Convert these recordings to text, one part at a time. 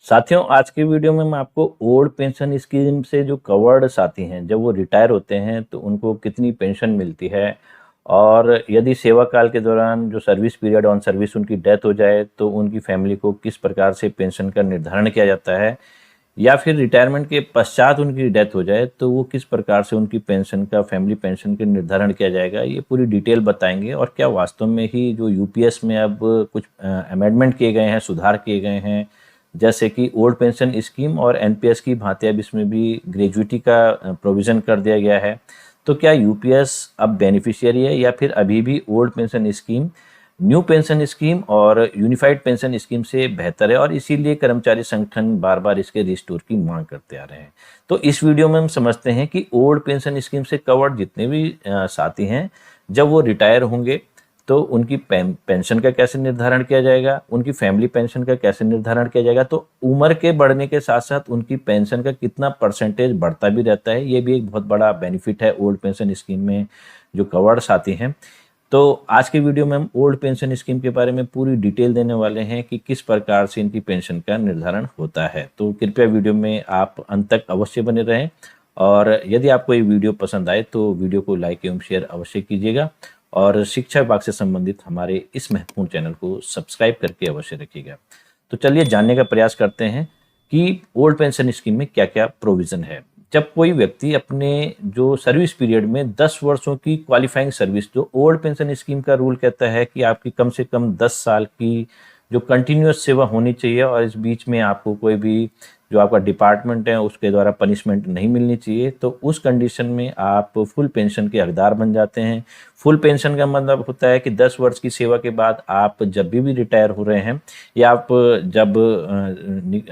साथियों, आज के वीडियो में मैं आपको ओल्ड पेंशन स्कीम से जो कवर्ड साथी हैं, जब वो रिटायर होते हैं तो उनको कितनी पेंशन मिलती है, और यदि सेवा काल के दौरान जो सर्विस पीरियड ऑन सर्विस उनकी डेथ हो जाए तो उनकी फैमिली को किस प्रकार से पेंशन का निर्धारण किया जाता है, या फिर रिटायरमेंट के पश्चात उनकी डेथ हो जाए तो वो किस प्रकार से उनकी पेंशन का फैमिली पेंशन का निर्धारण किया जाएगा, ये पूरी डिटेल बताएंगे। और क्या वास्तव में ही जो यूपीएस में अब कुछ अमेंडमेंट किए गए हैं, सुधार किए गए हैं, जैसे कि ओल्ड पेंशन स्कीम और एनपीएस की भांति अब इसमें भी ग्रेजुइटी का प्रोविज़न कर दिया गया है। तो क्या यूपीएस अब बेनिफिशियरी है या फिर अभी भी old pension scheme new pension scheme और यूनिफाइड पेंशन स्कीम से बेहतर है, और इसीलिए कर्मचारी संगठन बार बार इसके रिस्टोर की मांग करते आ रहे हैं। तो इस वीडियो में हम समझते हैं कि ओल्ड पेंशन स्कीम से कवर्ड जितने भी साथी हैं, जब वो रिटायर होंगे तो उनकी पेंशन का कैसे निर्धारण किया जाएगा, उनकी फैमिली पेंशन का कैसे निर्धारण किया जाएगा, तो उम्र के बढ़ने के साथ साथ उनकी पेंशन का कितना परसेंटेज बढ़ता भी रहता है, ये भी एक बहुत बड़ा बेनिफिट है ओल्ड पेंशन स्कीम में जो कवर्ड साथी हैं। तो आज के वीडियो में हम ओल्ड पेंशन स्कीम के बारे में पूरी डिटेल देने वाले हैं कि किस प्रकार से इनकी पेंशन का निर्धारण होता है। तो कृपया वीडियो में आप अंत तक अवश्य बने रहें, और यदि आपको ये वीडियो पसंद आए तो वीडियो को लाइक एवं शेयर अवश्य कीजिएगा, और शिक्षा विभाग से संबंधित हमारे इस महत्वपूर्ण चैनल को सब्सक्राइब करके अवश्य रखिएगा। तो चलिए जानने का प्रयास करते हैं कि ओल्ड पेंशन स्कीम में क्या क्या प्रोविज़न है। जब कोई व्यक्ति अपने जो सर्विस पीरियड में 10 वर्षों की क्वालिफाइंग सर्विस, जो ओल्ड पेंशन स्कीम का रूल कहता है कि आपकी कम से कम 10 साल की जो कंटिन्यूअस सेवा होनी चाहिए, और इस बीच में आपको कोई भी जो आपका डिपार्टमेंट है उसके द्वारा पनिशमेंट नहीं मिलनी चाहिए, तो उस कंडीशन में आप फुल पेंशन के हकदार बन जाते हैं। फुल पेंशन का मतलब होता है कि 10 वर्ष की सेवा के बाद आप जब भी रिटायर हो रहे हैं, या आप जब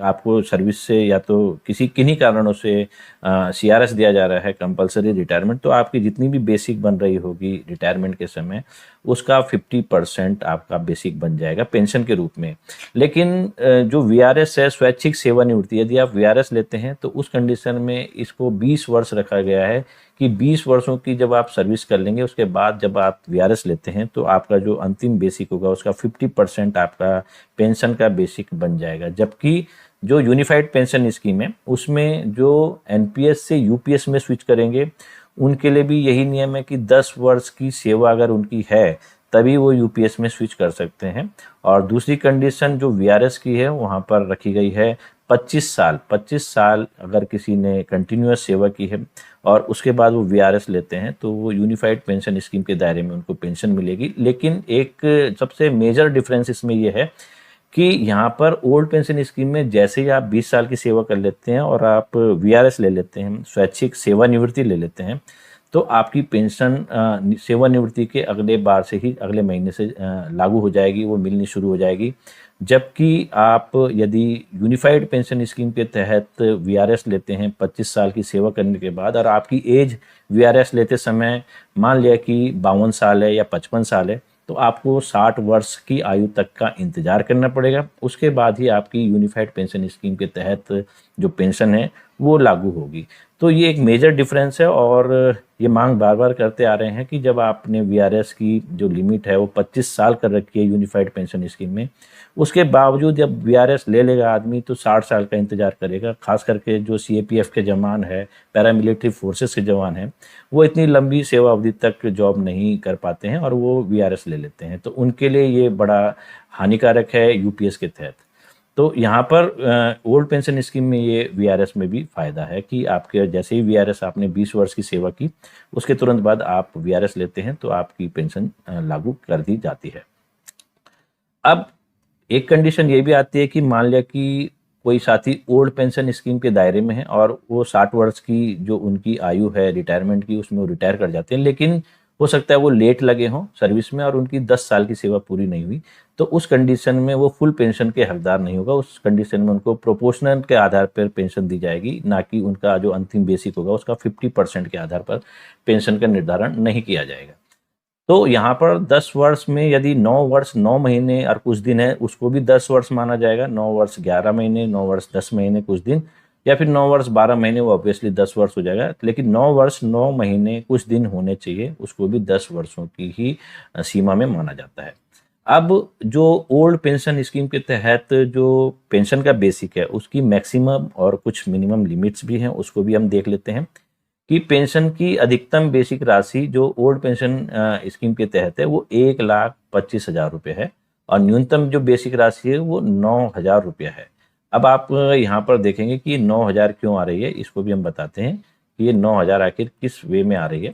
आपको सर्विस से या तो किन्हीं कारणों से सीआरएस दिया जा रहा है, कंपलसरी रिटायरमेंट, तो आपकी जितनी भी बेसिक बन रही होगी रिटायरमेंट के समय, उसका 50% आपका बेसिक बन जाएगा पेंशन के रूप में। लेकिन जो वीआरएस है, स्वैच्छिक सेवानिवृत्ति, यदि आप वीआरएस लेते हैं तो उस कंडीशन में इसको 20 वर्ष रखा गया है कि 20 वर्षों की जब आप सर्विस कर लेंगे, उसके बाद जब आप वीआरएस लेते हैं तो आपका जो अंतिम बेसिक होगा उसका 50% आपका पेंशन का बेसिक बन जाएगा। जबकि जो यूनिफाइड पेंशन स्कीम है उसमें जो एनपीएस से यूपीएस में स्विच करेंगे, उनके लिए भी यही नियम है कि 10 वर्ष की सेवा अगर उनकी है तभी वो यूपीएस में स्विच कर सकते हैं। और दूसरी कंडीशन जो वीआरएस की है वहाँ पर रखी गई है 25 साल अगर किसी ने कंटिन्यूअस सेवा की है और उसके बाद वो वीआरएस लेते हैं तो वो यूनिफाइड पेंशन स्कीम के दायरे में उनको पेंशन मिलेगी। लेकिन एक सबसे मेजर डिफरेंस इसमें ये है कि यहाँ पर ओल्ड पेंशन स्कीम में जैसे ही आप 20 साल की सेवा कर लेते हैं और आप वीआरएस ले लेते हैं, स्वैच्छिक सेवानिवृत्ति ले लेते हैं, तो आपकी पेंशन सेवानिवृत्ति के अगले बार से ही, अगले महीने से लागू हो जाएगी, वो मिलनी शुरू हो जाएगी। जबकि आप यदि यूनिफाइड पेंशन स्कीम के तहत वीआरएस लेते हैं 25 साल की सेवा करने के बाद, और आपकी एज वीआरएस लेते समय मान लिया कि 52 साल है या 55 साल है, तो आपको 60 वर्ष की आयु तक का इंतजार करना पड़ेगा। उसके बाद ही आपकी यूनिफाइड पेंशन स्कीम के तहत जो पेंशन है वो लागू होगी। तो ये एक मेजर डिफरेंस है, और ये मांग बार बार करते आ रहे हैं कि जब आपने वीआरएस की जो लिमिट है वो 25 साल कर रखी है यूनिफाइड पेंशन स्कीम में, उसके बावजूद जब वीआरएस ले लेगा आदमी तो 60 साल का इंतजार करेगा। खास करके जो सीएपीएफ के जवान है, पैरामिलिट्री फोर्सेस के जवान हैं, वो इतनी लंबी सेवा अवधि तक जॉब नहीं कर पाते हैं और वो वीआरएस ले लेते हैं, तो उनके लिए ये बड़ा हानिकारक है यूपीएस के तहत। तो यहाँ पर ओल्ड पेंशन स्कीम में ये वीआरएस में भी फ़ायदा है कि आपके जैसे ही वीआरएस आपने 20 वर्ष की सेवा की, उसके तुरंत बाद आप वीआरएस लेते हैं तो आपकी पेंशन लागू कर दी जाती है। अब एक कंडीशन ये भी आती है कि मान लिया कि कोई साथी ओल्ड पेंशन स्कीम के दायरे में है और वो 60 वर्ष की जो उनकी आयु है रिटायरमेंट की, उसमें वो रिटायर कर जाते हैं, लेकिन हो सकता है वो लेट लगे हों सर्विस में और उनकी 10 साल की सेवा पूरी नहीं हुई, तो उस कंडीशन में वो फुल पेंशन के हकदार नहीं होगा। उस कंडीशन में उनको प्रोपोर्शनल के आधार पर पेंशन दी जाएगी, ना कि उनका जो अंतिम बेसिक होगा उसका 50% के आधार पर पेंशन का निर्धारण नहीं किया जाएगा। तो यहाँ पर 10 वर्ष में यदि 9 वर्ष 9 महीने और कुछ दिन है, उसको भी 10 वर्ष माना जाएगा। 9 वर्ष 11 महीने, 9 वर्ष 10 महीने कुछ दिन, या फिर 9 वर्ष 12 महीने, वो ऑब्वियसली 10 वर्ष हो जाएगा। लेकिन 9 वर्ष 9 महीने कुछ दिन होने चाहिए, उसको भी 10 वर्षों की ही सीमा में माना जाता है। अब जो ओल्ड पेंशन स्कीम के तहत जो पेंशन का बेसिक है उसकी मैक्सिमम और कुछ मिनिमम लिमिट्स भी हैं, उसको भी हम देख लेते हैं कि पेंशन की अधिकतम बेसिक राशि जो ओल्ड पेंशन स्कीम के तहत है वो 1,25,000 रुपये है और न्यूनतम जो बेसिक राशि है वो 9,000 रुपया है। अब आप यहाँ पर देखेंगे कि 9,000 क्यों आ रही है, इसको भी हम बताते हैं कि ये 9,000 आखिर किस वे में आ रही है।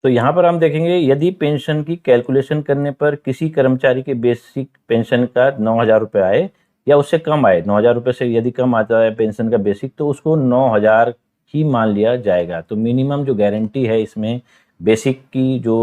तो यहाँ पर हम देखेंगे यदि पेंशन की कैलकुलेशन करने पर किसी कर्मचारी के बेसिक पेंशन का 9,000 रुपये आए या उससे कम आए, 9,000 रुपये से यदि कम आता है पेंशन का बेसिक तो उसको 9,000 ही मान लिया जाएगा। तो मिनिमम जो गारंटी है इसमें बेसिक की जो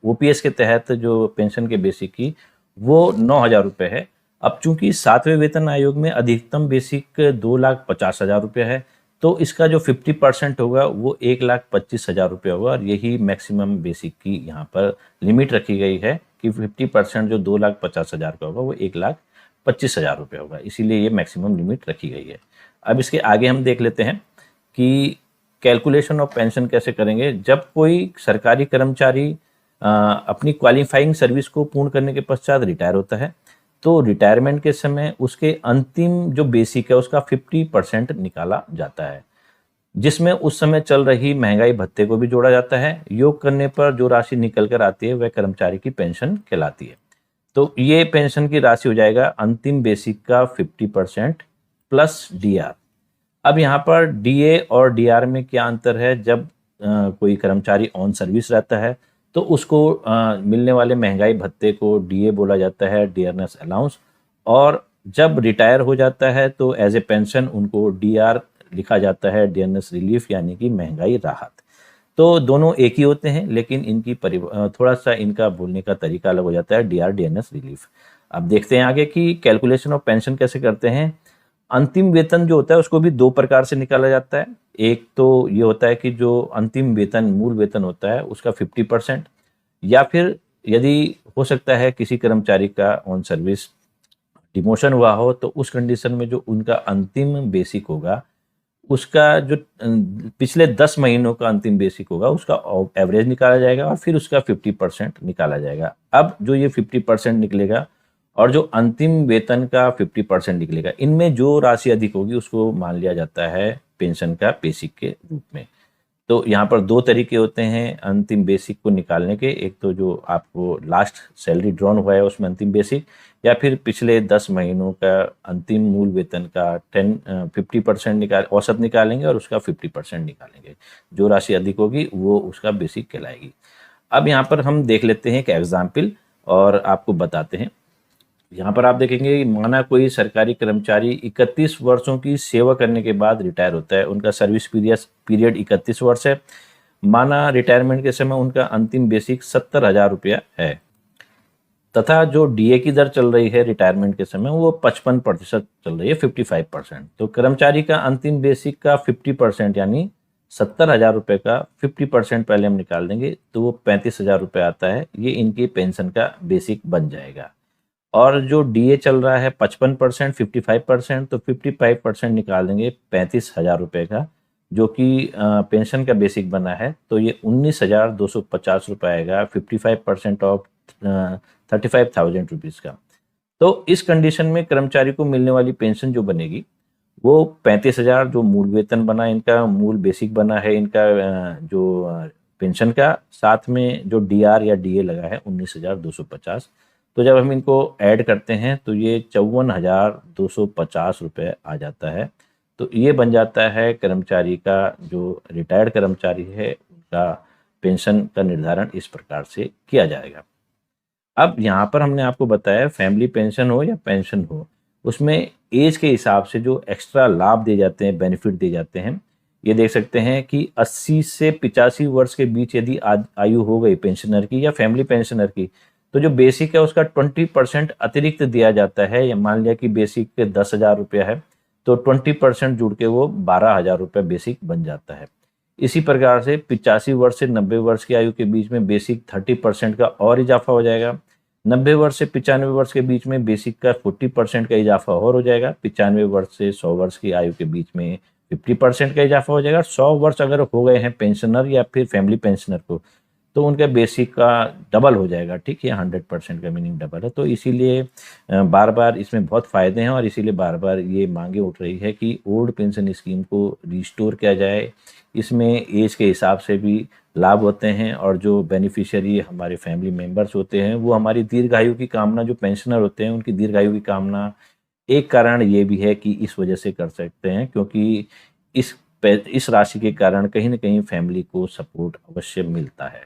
ओपीएस के तहत जो पेंशन के बेसिक की वो 9,000 रुपये है। अब चूंकि 7वें वेतन आयोग में अधिकतम बेसिक 2,50,000 रुपये है तो इसका जो 50% होगा वो 1,25,000 रुपये होगा और यही मैक्सिमम बेसिक की यहाँ पर लिमिट रखी गई है कि 50% जो 2,50,000 का होगा वो 1,25,000 रुपये होगा, इसीलिए ये मैक्सिमम लिमिट रखी गई है। अब इसके आगे हम देख लेते हैं कि कैलकुलेशन ऑफ पेंशन कैसे करेंगे। जब कोई सरकारी कर्मचारी अपनी क्वालिफाइंग सर्विस को पूर्ण करने के पश्चात रिटायर होता है तो रिटायरमेंट के समय उसके अंतिम जो बेसिक है उसका 50% निकाला जाता है, जिसमें उस समय चल रही महंगाई भत्ते को भी जोड़ा जाता है। योग करने पर जो राशि निकल कर आती है वह कर्मचारी की पेंशन कहलाती है। तो ये पेंशन की राशि हो जाएगा अंतिम बेसिक का 50% प्लस डीआर। अब यहाँ पर डीए और डीआर में क्या अंतर है, जब कोई कर्मचारी ऑन सर्विस रहता है तो उसको मिलने वाले महंगाई भत्ते को डीए बोला जाता है, डियरनेस अलाउंस, और जब रिटायर हो जाता है तो एज ए पेंशन उनको डीआर लिखा जाता है, डियरनेस रिलीफ, यानी कि महंगाई राहत। तो दोनों एक ही होते हैं लेकिन इनकी थोड़ा सा इनका बोलने का तरीका अलग हो जाता है, डीआर डियरनेस रिलीफ। अब देखते हैं आगे कि कैलकुलेशन ऑफ पेंशन कैसे करते हैं। अंतिम वेतन जो होता है उसको भी दो प्रकार से निकाला जाता है। एक तो ये होता है कि जो अंतिम वेतन मूल वेतन होता है उसका 50%, या फिर यदि हो सकता है किसी कर्मचारी का ऑन सर्विस डिमोशन हुआ हो तो उस कंडीशन में जो उनका अंतिम बेसिक होगा उसका जो पिछले 10 महीनों का अंतिम बेसिक होगा उसका एवरेज निकाला जाएगा और फिर उसका 50% निकाला जाएगा। अब जो ये 50% निकलेगा और जो अंतिम वेतन का 50% निकलेगा, इनमें जो राशि अधिक होगी उसको मान लिया जाता है पेंशन का बेसिक के रूप में। तो यहाँ पर दो तरीके होते हैं अंतिम बेसिक को निकालने के, एक तो जो आपको लास्ट सैलरी ड्रॉन हुआ है उसमें अंतिम बेसिक, या फिर पिछले 10 महीनों का अंतिम मूल वेतन का 50% औसत निकालेंगे और उसका 50% निकालेंगे। जो राशि अधिक होगी वो उसका बेसिक कहलाएगी। अब यहाँ पर हम देख लेते हैं एक एग्जाम्पल और आपको बताते हैं। यहाँ पर आप देखेंगे माना कोई सरकारी कर्मचारी 31 वर्षों की सेवा करने के बाद रिटायर होता है, उनका सर्विस पीरियड 31 वर्ष है। माना रिटायरमेंट के समय उनका अंतिम बेसिक 70,000 रुपया है तथा जो डीए की दर चल रही है रिटायरमेंट के समय वो 55% चल रही है, 55%। तो कर्मचारी का अंतिम बेसिक का 50% यानी 70,000 रुपये का 50% पहले हम निकाल देंगे तो वो 35,000 रुपये आता है। ये इनकी पेंशन का बेसिक बन जाएगा। और जो डीए चल रहा है 55%, 55%, तो 55% निकाल देंगे 35,000 रुपये का, जो कि पेंशन का बेसिक बना है। तो ये 19,250 रुपये आएगा 55% ऑफ 35,000 रुपीज़ का। तो इस कंडीशन में कर्मचारी को मिलने वाली पेंशन जो बनेगी वो 35,000 जो मूल वेतन बना, इनका मूल बेसिक बना है इनका जो पेंशन का, साथ में जो डीआर या डीए लगा है 19,250। तो जब हम इनको ऐड करते हैं तो ये 54,250 रुपये आ जाता है। तो ये बन जाता है कर्मचारी का, जो रिटायर्ड कर्मचारी है उनका पेंशन का निर्धारण इस प्रकार से किया जाएगा। अब यहाँ पर हमने आपको बताया फैमिली पेंशन हो या पेंशन हो, उसमें एज के हिसाब से जो एक्स्ट्रा लाभ दिए जाते हैं, बेनिफिट दिए जाते हैं, ये देख सकते हैं कि 80 से 85 वर्ष के बीच यदि आयु हो गई पेंशनर की या फैमिली पेंशनर की, तो जो बेसिक है उसका 20% अतिरिक्त दिया जाता है। या मान लिया कि बेसिक 10,000 रुपया है तो 20% जुड़ के वो 12,000 रुपये बेसिक बन जाता है। इसी प्रकार से 85 वर्ष से 90 वर्ष की आयु के बीच में बेसिक 30% का और इजाफा हो जाएगा। 90 वर्ष से 95 वर्ष के बीच में बेसिक का 40% का इजाफा और हो जाएगा। 95 वर्ष से 100 वर्ष की आयु के बीच में 50% का इजाफा हो जाएगा। 100 वर्ष अगर हो गए हैं पेंशनर या फिर फैमिली पेंशनर को, तो उनका बेसिक का डबल हो जाएगा, ठीक है, 100% का मीनिंग डबल है। तो इसीलिए बार बार इसमें बहुत फ़ायदे हैं और इसीलिए बार बार ये मांगे उठ रही है कि ओल्ड पेंशन स्कीम को रिस्टोर किया जाए। इसमें एज के हिसाब से भी लाभ होते हैं और जो बेनिफिशियरी हमारे फैमिली मेंबर्स होते हैं वो हमारी दीर्घायु की कामना, जो पेंशनर होते हैं उनकी दीर्घायु की कामना एक कारण ये भी है कि इस वजह से कर सकते हैं, क्योंकि इस राशि के कारण कहीं न कहीं फैमिली को सपोर्ट अवश्य मिलता है।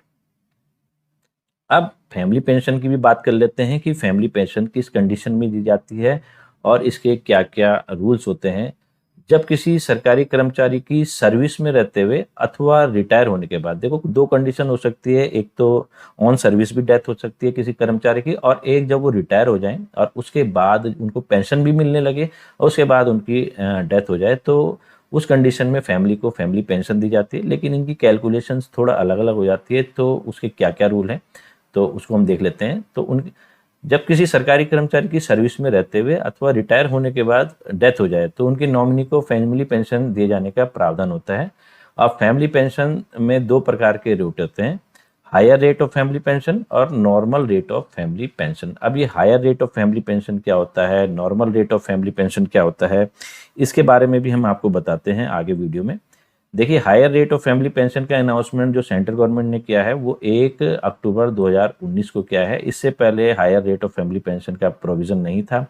अब फैमिली पेंशन की भी बात कर लेते हैं कि फैमिली पेंशन किस कंडीशन में दी जाती है और इसके क्या-क्या रूल्स होते हैं। जब किसी सरकारी कर्मचारी की सर्विस में रहते हुए अथवा रिटायर होने के बाद, देखो 2 कंडीशन हो सकती है, एक तो ऑन सर्विस भी डेथ हो सकती है किसी कर्मचारी की, और एक जब वो रिटायर हो जाएँ और उसके बाद उनको पेंशन भी मिलने लगे और उसके बाद उनकी डेथ हो जाए, तो उस कंडीशन में फैमिली को फैमिली पेंशन दी जाती है। लेकिन इनकी कैलकुलेशंस थोड़ा अलग-अलग हो जाती है, तो उसके क्या-क्या रूल हैं, तो उसको हम देख लेते हैं। तो उन जब किसी सरकारी कर्मचारी की सर्विस में रहते हुए अथवा रिटायर होने के बाद डेथ हो जाए, तो उनकी नॉमिनी को फैमिली पेंशन दिए जाने का प्रावधान होता है। अब फैमिली पेंशन में 2 प्रकार के रेट होते हैं, higher rate of family pension और normal rate of family pension. अब ये higher rate of family pension क्या होता है, normal rate of family pension क्या होता है, इसके बारे में भी हम आपको बताते हैं आगे वीडियो में। देखिए, higher rate of family pension का अनाउंसमेंट जो सेंट्रल गवर्नमेंट ने किया है वो 1 अक्टूबर 2019 को किया है। इससे पहले higher rate of family pension का प्रोविज़न नहीं था।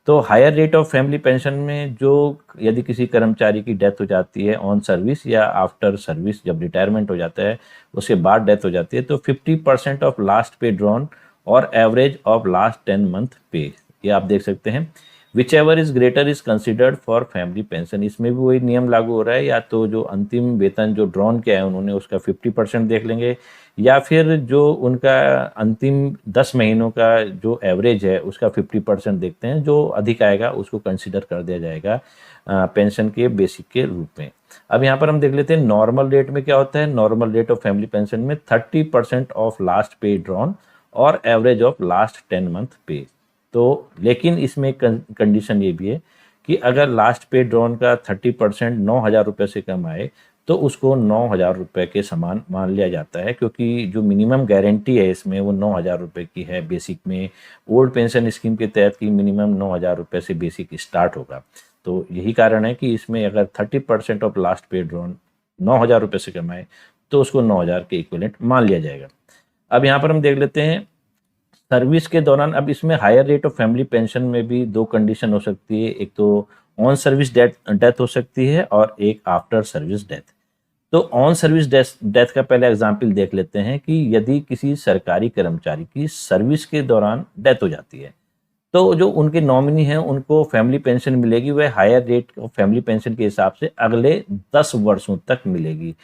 तो higher rate of family pension में जो यदि किसी कर्मचारी की डेथ हो जाती है ऑन सर्विस या आफ्टर सर्विस, जब रिटायरमेंट हो जाता है उसके बाद डेथ हो जाती है, तो 50% ऑफ लास्ट पे ड्रॉन और एवरेज ऑफ लास्ट 10 मंथ पे, ये आप देख सकते हैं। Which ever is greater is considered for family pension. इसमें भी वही नियम लागू हो रहा है, या तो जो अंतिम वेतन जो ड्रॉन किया है उन्होंने उसका 50% देख लेंगे, या फिर जो उनका अंतिम 10 महीनों का जो एवरेज है उसका 50% देखते हैं, जो अधिक आएगा उसको कंसिडर कर दिया जाएगा पेंशन के बेसिक के रूप में। अब यहाँ पर हम देख लेते हैं नॉर्मल रेट में क्या होता है। Normal rate of family pension में 30% ऑफ लास्ट पे ड्रॉन और एवरेज ऑफ लास्ट 10 मंथ पे। तो लेकिन इसमें कंडीशन ये भी है कि अगर लास्ट पे ड्रॉन का 30% 9,000 रुपये से कम आए तो उसको 9,000 रुपये के समान मान लिया जाता है, क्योंकि जो मिनिमम गारंटी है इसमें वो 9,000 रुपये की है बेसिक में। ओल्ड पेंशन स्कीम के तहत की मिनिमम 9,000 रुपये से बेसिक स्टार्ट होगा। तो यही कारण है कि इसमें अगर 30% ऑफ लास्ट पे ड्रॉन 9,000 रुपये से कम आए तो उसको 9,000 के इक्विवेलेंट मान लिया जाएगा। अब यहाँ पर हम देख लेते हैं सर्विस के दौरान। अब इसमें higher rate of family pension में भी 2 कंडीशन हो सकती है, एक तो ऑन सर्विस डेथ हो सकती है और एक आफ्टर सर्विस डेथ। तो ऑन सर्विस डेथ का पहले एग्जाम्पल देख लेते हैं कि यदि किसी सरकारी कर्मचारी की सर्विस के दौरान डेथ हो जाती है तो जो उनके नॉमिनी हैं उनको फैमिली पेंशन मिलेगी, वह higher rate of family pension के हिसाब से अगले 10 वर्षों तक मिलेगी।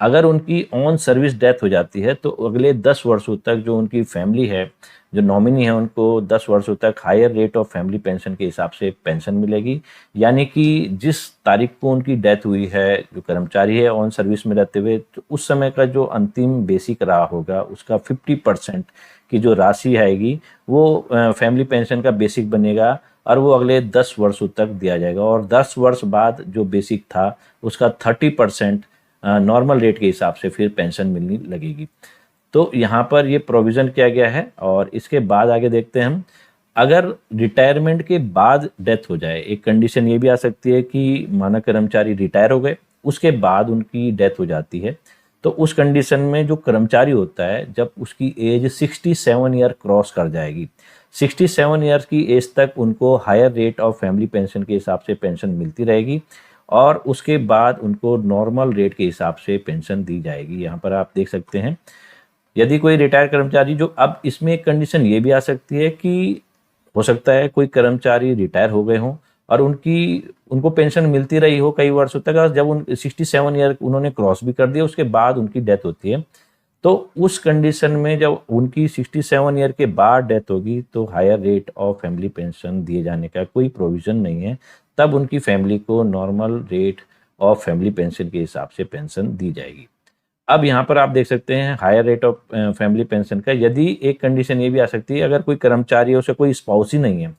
अगर उनकी ऑन सर्विस डेथ हो जाती है तो अगले 10 वर्षों तक जो उनकी फैमिली है, जो नॉमिनी है, उनको 10 वर्षों तक higher rate of family pension के हिसाब से पेंशन मिलेगी। यानी कि जिस तारीख को उनकी डेथ हुई है, जो कर्मचारी है ऑन सर्विस में रहते हुए, तो उस समय का जो अंतिम बेसिक रहा होगा उसका 50% की जो राशि आएगी वो फैमिली पेंशन का बेसिक बनेगा और वो अगले 10 वर्षों तक दिया जाएगा। और 10 वर्ष बाद जो बेसिक था उसका 30% नॉर्मल रेट के हिसाब से फिर पेंशन मिलने लगेगी। तो यहाँ पर ये प्रोविज़न किया गया है। और इसके बाद आगे देखते हैं हम, अगर रिटायरमेंट के बाद डेथ हो जाए, एक कंडीशन ये भी आ सकती है कि माना कर्मचारी रिटायर हो गए, उसके बाद उनकी डेथ हो जाती है, तो उस कंडीशन में जो कर्मचारी होता है जब उसकी एज 67 ईयर क्रॉस कर जाएगी, 67 ईयर्स की एज तक उनको higher rate of family pension के हिसाब से पेंशन मिलती रहेगी और उसके बाद उनको नॉर्मल रेट के हिसाब से पेंशन दी जाएगी। यहाँ पर आप देख सकते हैं यदि कोई रिटायर कर्मचारी जो, अब इसमें एक कंडीशन ये भी आ सकती है कि हो सकता है कोई कर्मचारी रिटायर हो गए हों और उनको पेंशन मिलती रही हो कई वर्षों तक, और जब 67 ईयर उन्होंने क्रॉस भी कर दिया उसके बाद उनकी डेथ होती है, तो उस कंडीशन में जब उनकी 67 ईयर के बाद डेथ होगी तो higher rate of family pension दिए जाने का कोई प्रोविज़न नहीं है। तब उनकी फैमिली को normal rate of family pension के हिसाब से पेंशन दी जाएगी। अब यहाँ पर आप देख सकते हैं higher rate of family pension का, यदि एक कंडीशन ये भी आ सकती है अगर कोई कर्मचारी है, उसे कोई स्पाउस ही नहीं है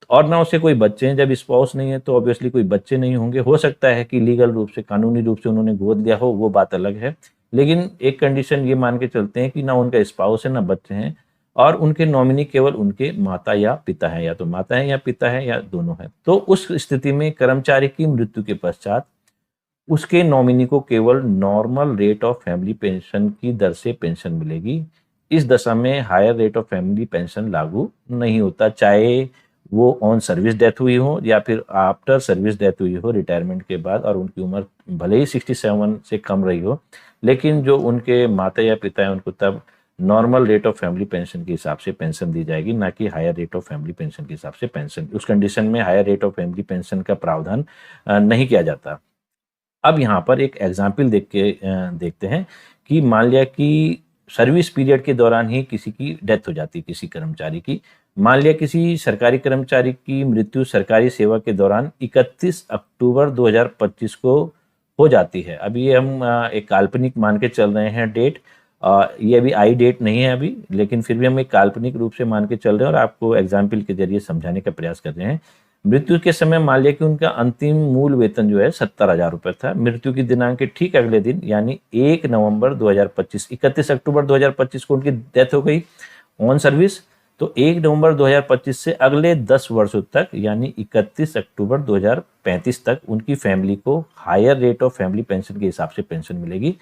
और ना उसे कोई बच्चे हैं। जब स्पाउस नहीं है तो ऑब्वियसली कोई बच्चे नहीं होंगे, हो सकता है कि लीगल रूप से, कानूनी रूप से उन्होंने गोद लिया हो, वो बात अलग है। लेकिन एक कंडीशन ये मान के चलते हैं कि ना उनका स्पाउस है ना बच्चे हैं, और उनके नॉमिनी केवल उनके माता या पिता है, या तो माता है या पिता है या दोनों है। तो उस स्थिति में कर्मचारी की मृत्यु के पश्चात उसके नॉमिनी को केवल normal rate of family pension की दर से पेंशन मिलेगी। इस दशा में higher rate of family pension लागू नहीं होता, चाहे वो ऑन सर्विस डेथ हुई हो या फिर आफ्टर सर्विस डेथ हुई हो रिटायरमेंट के बाद, और उनकी उम्र भले ही 67 से कम रही हो, लेकिन जो उनके माता या पिता है उनको तब normal rate of family pension के हिसाब से पेंशन दी जाएगी, ना कि higher rate of family pension के हिसाब से पेंशन। उस कंडीशन में higher rate of family pension का प्रावधान नहीं किया जाता। अब यहाँ पर एक एग्जाम्पल देखते हैं कि मान लिया कि सर्विस पीरियड के दौरान ही किसी की डेथ हो जाती है, किसी कर्मचारी की। मान लिया किसी सरकारी कर्मचारी की मृत्यु सरकारी सेवा के दौरान 31 अक्टूबर 2025 को हो जाती है। अभी ये हम एक काल्पनिक मान के चल रहे हैं डेट, ये अभी आई डेट नहीं है अभी, लेकिन फिर भी हम एक काल्पनिक रूप से मान के चल रहे हैं और आपको एग्जाम्पल के जरिए समझाने का प्रयास कर रहे हैं। मृत्यु के समय मान लिया कि उनका अंतिम मूल वेतन जो है 70,000 रुपये था। मृत्यु की दिनांक के ठीक अगले दिन यानी 1 नवंबर 2025, 31 अक्टूबर 2025 को उनकी डेथ हो गई ऑन सर्विस। तो 1 नवंबर 2025 से अगले 10 वर्षों तक यानी 31 अक्टूबर 2035 तक उनकी फैमिली को higher rate of family pension के हिसाब से पेंशन मिलेगी।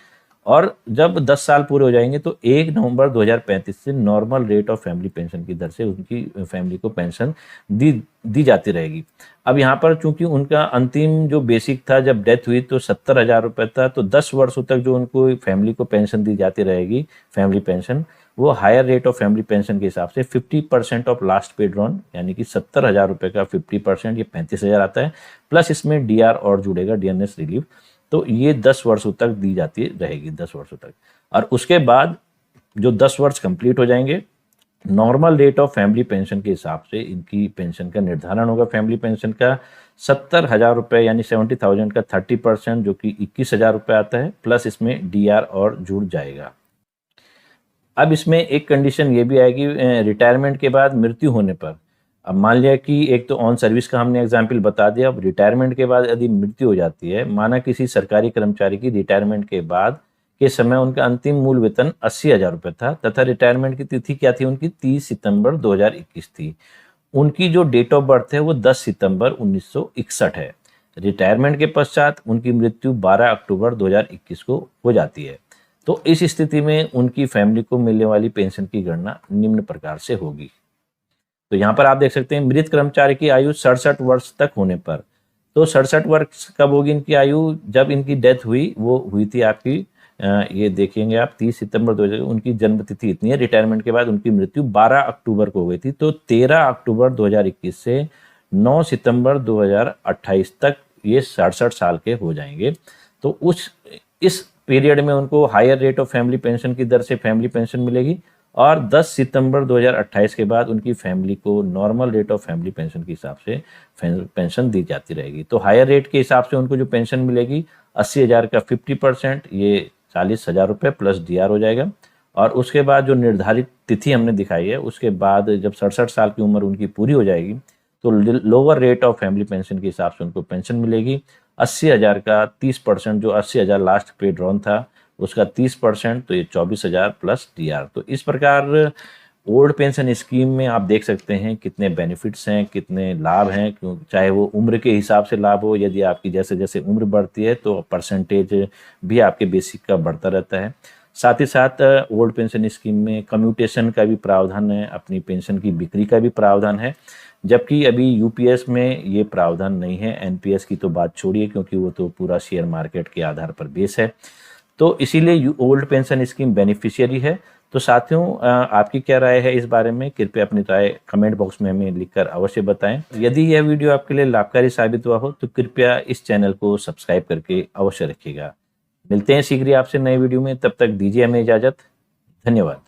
और जब 10 साल पूरे हो जाएंगे तो 1 नवंबर 2035 से normal rate of family pension की दर से उनकी फैमिली को पेंशन दी जाती रहेगी। अब यहाँ पर चूंकि उनका अंतिम जो बेसिक था जब डेथ हुई तो 70,000 रुपये था, तो 10 वर्षों तक जो उनको फैमिली को पेंशन दी जाती रहेगी फैमिली पेंशन, वो higher rate of family pension के हिसाब से 50% ऑफ लास्ट पेड ऑन, यानी कि 70,000 रुपये का 50% ये 35,000 आता है, प्लस इसमें डीआर और जुड़ेगा, डीएनएस रिलीफ। तो ये 10 वर्षों तक दी जाती रहेगी, 10 वर्षों तक। और उसके बाद जो 10 वर्ष कंप्लीट हो जाएंगे, normal rate of family pension के हिसाब से इनकी पेंशन का निर्धारण होगा। फैमिली पेंशन का 70,000 रुपये यानी 70,000 का 30% जो कि 21,000 रुपये आता है, प्लस इसमें डीआर और जुड़ जाएगा। अब इसमें एक कंडीशन ये भी आएगी, रिटायरमेंट के बाद मृत्यु होने पर। अब मान लिया कि एक तो ऑन सर्विस का हमने एग्जाम्पल बता दिया, अब रिटायरमेंट के बाद यदि मृत्यु हो जाती है, माना किसी सरकारी कर्मचारी की रिटायरमेंट के बाद के समय उनका अंतिम मूल वेतन 80,000 रुपये था तथा रिटायरमेंट की तिथि क्या थी उनकी 30 सितंबर 2021 थी। उनकी जो डेट ऑफ बर्थ है वो 10 सितंबर 1961 है। रिटायरमेंट के पश्चात उनकी मृत्यु 12 अक्टूबर 2021 को हो जाती है। तो इस स्थिति में उनकी फैमिली को मिलने वाली पेंशन की गणना निम्न प्रकार से होगी। तो यहाँ पर आप देख सकते हैं मृत कर्मचारी की आयु 67 वर्ष तक होने पर, तो 67 वर्ष कब होगी इनकी आयु, जब इनकी डेथ हुई वो हुई थी आपकी, ये देखेंगे आप 30 सितंबर 2000, उनकी जन्म तिथि इतनी है। रिटायरमेंट के बाद उनकी मृत्यु 12 अक्टूबर को हो गई थी, तो 13 अक्टूबर 2021 से 9 सितंबर 2028 तक ये 67 साल के हो जाएंगे। तो इस पीरियड में उनको higher rate of family pension की दर से फैमिली पेंशन मिलेगी, और 10 सितंबर 2028 के बाद उनकी फैमिली को normal rate of family pension के हिसाब से पेंशन दी जाती रहेगी। तो हायर रेट के हिसाब से उनको जो पेंशन मिलेगी 80,000 का 50% ये 40,000 रुपये प्लस डीआर हो जाएगा। और उसके बाद जो निर्धारित तिथि हमने दिखाई है उसके बाद जब 67 साल की उम्र उनकी पूरी हो जाएगी तो lower rate of family pension के हिसाब से उनको पेंशन मिलेगी 80,000 का 30%, जो 80,000 लास्ट पे ड्रॉन था उसका 30%, तो ये 24,000 प्लस डीआर। तो इस प्रकार ओल्ड पेंशन स्कीम में आप देख सकते हैं कितने बेनिफिट्स हैं, कितने लाभ हैं, क्यों चाहे वो उम्र के हिसाब से लाभ हो, यदि आपकी जैसे जैसे उम्र बढ़ती है तो परसेंटेज भी आपके बेसिक का बढ़ता रहता है। साथ ही साथ ओल्ड पेंशन स्कीम में कम्यूटेशन का भी प्रावधान है, अपनी पेंशन की बिक्री का भी प्रावधान है, जबकि अभी यूपीएस में ये प्रावधान नहीं है। एनपीएस की तो बात छोड़िए क्योंकि वो तो पूरा शेयर मार्केट के आधार पर बेस है, तो इसीलिए ओल्ड पेंशन स्कीम बेनिफिशियरी है। तो साथियों आपकी क्या राय है इस बारे में, कृपया अपनी राय कमेंट बॉक्स में हमें लिखकर अवश्य बताएं। यदि यह वीडियो आपके लिए लाभकारी साबित हुआ हो तो कृपया इस चैनल को सब्सक्राइब करके अवश्य रखिएगा। मिलते हैं शीघ्र आपसे नए वीडियो में, तब तक दीजिए हमें इजाजत। धन्यवाद।